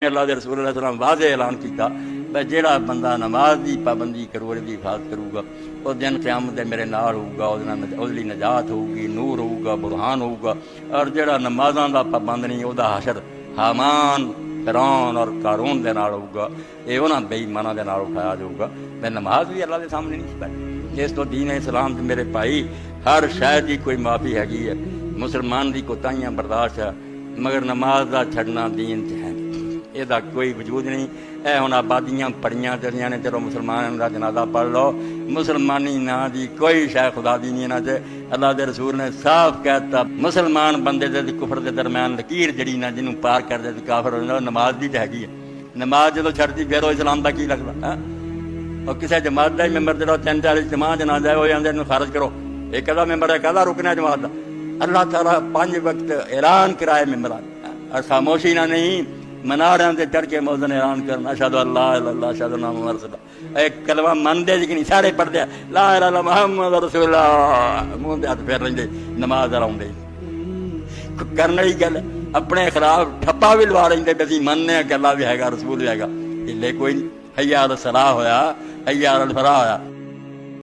अल्लाह के रसूल अलैहि सलाम वाज़े ऐलान किया भाई जिहड़ा बंदा नमाज की पाबंदी करू की हिफाजत करूगा उस दिन क़यामत दे मेरे नाल होऊगा, उसदी नजात होगी, नूर होगा, बुरहान होगा। और जिहड़ा नमाज़ां दा पाबंद नहीं उहदा हशर हामान फिरौन और कारून दे नाल होगा। ये उन्हां बेईमानां दे नाल उठाया जाऊगा। मैं नमाज भी अल्लाह के सामने नहीं पढ़ी। इस तो दीन इस्लाम च मेरे भाई हर शायद की कोई माफ़ी हैगी है। मुसलमान की कोताहियां बर्दाश्त है, मगर नमाज का छड़ना दीन च है ਇਹਦਾ कोई वजूद नहीं। ਇਹ ਹੁਣ आबादियां पढ़ियां चलियां ने, चलो मुसलमान का जनाजा पढ़ लो। मुसलमानी ना दी कोई शै खुदा दी नहीं इन्हां च। अल्लाह के रसूल ने साफ कहता मुसलमान बंदे दे कुफर के दरम्यान लकीर जड़ी ना जिन्हों पार कर दे काफर हो जांदा, नमाज दी हैगी है। नमाज जो छड्डदी फिर वो इस्लाम का की लगता। और किसी जमात का ही मैंबर जो 3-4 जमात जनाजा है वो आंदे खारज करो। एक कहदा मैंबर है, कहदा रुकना जमात का। अल्लाह ताला 5 वक्त ऐलान कराए मैंबर और खामोशी ना नहीं मनारियां से चढ़ के मौजन ऐलान करना अशहदु अल्ला इलाहा इल्लल्लाह अशहदु अन्ना मुहम्मद रसूलुल्लाह। एक कलमा मनदे जी नहीं सारे पढ़ते ला इलाहा इल्लल्लाह मुहम्मद रसूलुल्लाह मुंह ते हाथ फेर लेंदे नमाज आउंदे करन वाली गल अपने खिलाफ ठप्पा भी लवा लेंदे भी असीं मनने कि अल्लाह भी हैगा रसूल भी हैगा। इल्ले कोई नहीं। हय्या अल सलाह होया, हय्या अल फलाह होया।